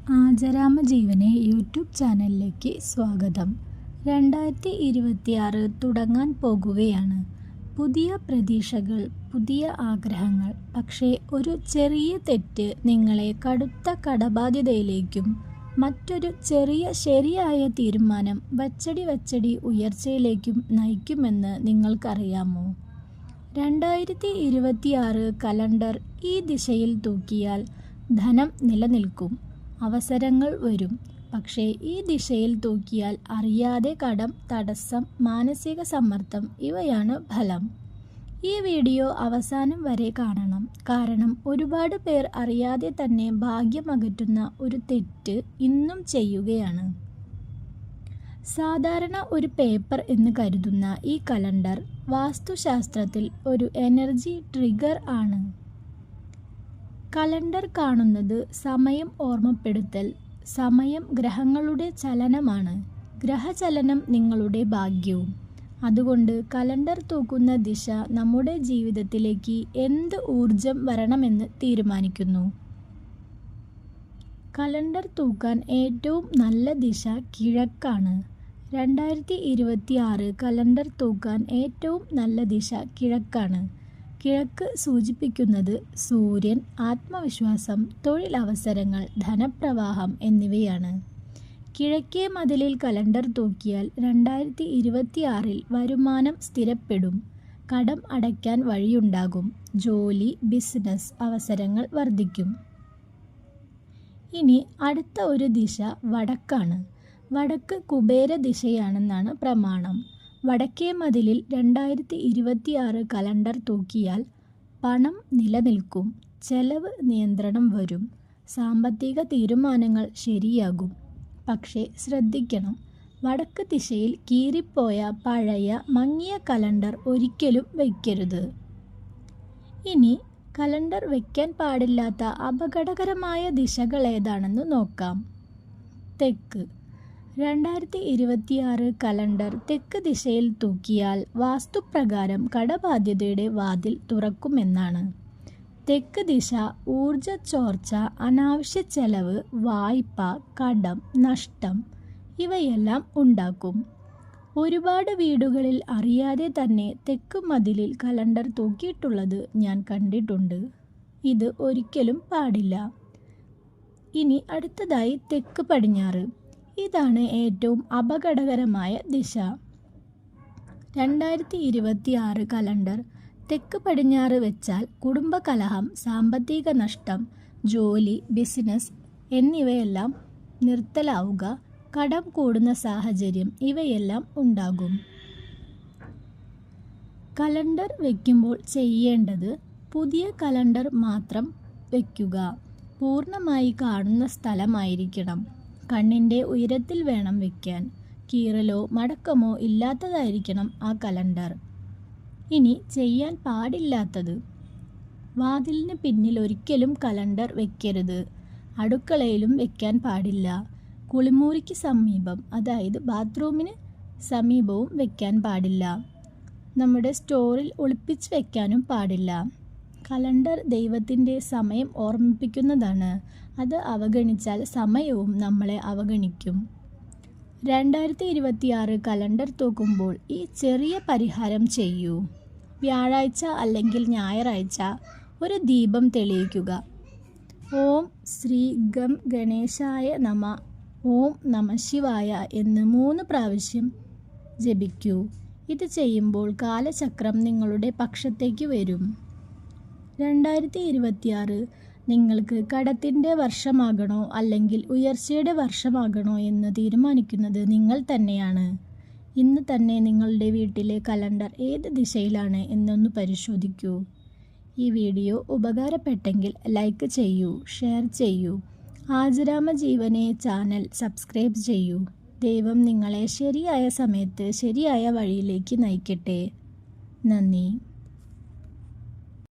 ആചരാമജീവനെ YouTube ചാനലിലേക്ക് സ്വാഗതം. 2026 തുടങ്ങാൻ പോകുകയാണ്. പുതിയ പ്രതീക്ഷകൾ, പുതിയ ആഗ്രഹങ്ങൾ. പക്ഷേ ഒരു ചെറിയ തെറ്റ് നിങ്ങളെ കടുത്ത കടബാധ്യതയിലേക്കും മറ്റൊരു ചെറിയ ശരിയായ തീരുമാനം വച്ചടി ഉയർച്ചയിലേക്കും നയിക്കുമെന്ന് നിങ്ങൾക്കറിയാമോ? 2026 കലണ്ടർ ഈ ദിശയിൽ തൂക്കിയാൽ ധനം നിലനിൽക്കും, അവസരങ്ങൾ വരും. പക്ഷേ ഈ ദിശയിൽ തൂക്കിയാൽ അറിയാതെ കടം, തടസ്സം, മാനസിക സമ്മർദ്ദം ഇവയാണ് ഫലം. ഈ വീഡിയോ അവസാനം വരെ കാണണം. കാരണം ഒരുപാട് പേർ അറിയാതെ തന്നെ ഭാഗ്യമകറ്റുന്ന ഒരു തെറ്റ് ഇന്നും ചെയ്യുകയാണ്. സാധാരണ ഒരു പേപ്പർ എന്ന് കരുതുന്ന ഈ കലണ്ടർ വാസ്തുശാസ്ത്രത്തിൽ ഒരു എനർജി ട്രിഗർ ആണ്. കലണ്ടർ കാണുന്നത് സമയം ഓർമ്മപ്പെടുത്തൽ. സമയം ഗ്രഹങ്ങളുടെ ചലനമാണ്. ഗ്രഹചലനം നിങ്ങളുടെ ഭാഗ്യവും. അതുകൊണ്ട് കലണ്ടർ തൂക്കുന്ന ദിശ നമ്മുടെ ജീവിതത്തിലേക്ക് എന്ത് ഊർജം വരണമെന്ന് തീരുമാനിക്കുന്നു. കലണ്ടർ തൂക്കാൻ ഏറ്റവും നല്ല ദിശ കിഴക്കാണ്. 2026 കലണ്ടർ തൂക്കാൻ ഏറ്റവും നല്ല ദിശ കിഴക്കാണ്. കിഴക്ക് സൂചിപ്പിക്കുന്നത് സൂര്യൻ, ആത്മവിശ്വാസം, തൊഴിലവസരങ്ങൾ, ധനപ്രവാഹം എന്നിവയാണ്. കിഴക്കേ മതിലിൽ കലണ്ടർ തൂക്കിയാൽ 2026 വരുമാനം സ്ഥിരപ്പെടും. കടം അടയ്ക്കാൻ വഴിയുണ്ടാകും. ജോലി, ബിസിനസ് അവസരങ്ങൾ വർദ്ധിക്കും. ഇനി അടുത്ത ഒരു ദിശ വടക്കാണ്. വടക്ക് കുബേര ദിശയാണെന്നാണ് പ്രമാണം. വടക്കേ മതിലിൽ 2026 കലണ്ടർ തൂക്കിയാൽ പണം നിലനിൽക്കും, ചെലവ് നിയന്ത്രണം വരും, സാമ്പത്തിക തീരുമാനങ്ങൾ ശരിയാകും. പക്ഷേ ശ്രദ്ധിക്കണം, വടക്ക് ദിശയിൽ കീറിപ്പോയ പഴയ മങ്ങിയ കലണ്ടർ ഒരിക്കലും വയ്ക്കരുത്. ഇനി കലണ്ടർ വയ്ക്കാൻ പാടില്ലാത്ത അപകടകരമായ ദിശകൾ ഏതാണെന്ന് നോക്കാം. തെക്ക്. 2026 കലണ്ടർ തെക്ക് ദിശയിൽ തൂക്കിയാൽ വാസ്തുപ്രകാരം കടബാധ്യതയുടെ വാതിൽ തുറക്കുമെന്നാണ്. തെക്ക് ദിശ ഊർജച്ചോർച്ച, അനാവശ്യ ചെലവ്, വായ്പ, കടം, നഷ്ടം ഇവയെല്ലാം ഉണ്ടാക്കും. ഒരുപാട് വീടുകളിൽ അറിയാതെ തന്നെ തെക്ക് മതിലിൽ കലണ്ടർ തൂക്കിയിട്ടുള്ളത് ഞാൻ കണ്ടിട്ടുണ്ട്. ഇത് ഒരിക്കലും പാടില്ല. ഇനി അടുത്തതായി തെക്ക് പടിഞ്ഞാറ്. ഇതാണ് ഏറ്റവും അപകടകരമായ ദിശ. 2026 കലണ്ടർ തെക്ക് പടിഞ്ഞാറ് വെച്ചാൽ കുടുംബകലഹം, സാമ്പത്തിക നഷ്ടം, ജോലി, ബിസിനസ് എന്നിവയെല്ലാം നിർത്തലാവുക, കടം കൂടുന്ന സാഹചര്യം ഇവയെല്ലാം ഉണ്ടാകും. കലണ്ടർ വയ്ക്കുമ്പോൾ ചെയ്യേണ്ടത് പുതിയ കലണ്ടർ മാത്രം വയ്ക്കുക. പൂർണ്ണമായി കാണുന്ന സ്ഥലമായിരിക്കണം. കണ്ണിൻ്റെ ഉയരത്തിൽ വേണം വയ്ക്കാൻ. കീറലോ മടക്കമോ ഇല്ലാത്തതായിരിക്കണം ആ കലണ്ടർ. ഇനി ചെയ്യാൻ പാടില്ലാത്തത്: വാതിലിന് പിന്നിൽ ഒരിക്കലും കലണ്ടർ വയ്ക്കരുത്. അടുക്കളയിലും വയ്ക്കാൻ പാടില്ല. കുളിമുറിക്ക് സമീപം, അതായത് ബാത്റൂമിന് സമീപവും വയ്ക്കാൻ പാടില്ല. നമ്മുടെ സ്റ്റോറിൽ ഒളിപ്പിച്ച് വയ്ക്കാനും പാടില്ല. കലണ്ടർ ദൈവത്തിൻ്റെ സമയം ഓർമ്മിപ്പിക്കുന്നതാണ്. അത് അവഗണിച്ചാൽ സമയവും നമ്മളെ അവഗണിക്കും. 2026 കലണ്ടർ തൂക്കുമ്പോൾ ഈ ചെറിയ പരിഹാരം ചെയ്യൂ. വ്യാഴാഴ്ച അല്ലെങ്കിൽ ഞായറാഴ്ച ഒരു ദീപം തെളിയിക്കുക. ഓം ശ്രീ ഗം ഗണേശായ നമ, ഓം നമഃശിവായ എന്ന് 3 പ്രാവശ്യം ജപിക്കൂ. ഇത് ചെയ്യുമ്പോൾ കാലചക്രം നിങ്ങളുടെ പക്ഷത്തേക്ക് വരും. 2026 നിങ്ങൾക്ക് കടത്തിൻ്റെ വർഷമാകണോ അല്ലെങ്കിൽ ഉയർച്ചയുടെ വർഷമാകണോ എന്ന് തീരുമാനിക്കുന്നത് നിങ്ങൾ തന്നെയാണ്. ഇന്ന് തന്നെ നിങ്ങളുടെ വീട്ടിലെ കലണ്ടർ ഏത് ദിശയിലാണ് എന്നൊന്ന് പരിശോധിക്കൂ. ഈ വീഡിയോ ഉപകാരപ്പെട്ടെങ്കിൽ ലൈക്ക് ചെയ്യൂ, ഷെയർ ചെയ്യൂ. ആചരാമജീവനെ ചാനൽ സബ്സ്ക്രൈബ് ചെയ്യൂ. ദൈവം നിങ്ങളെ ശരിയായ സമയത്ത് ശരിയായ വഴിയിലേക്ക് നയിക്കട്ടെ. നന്ദി.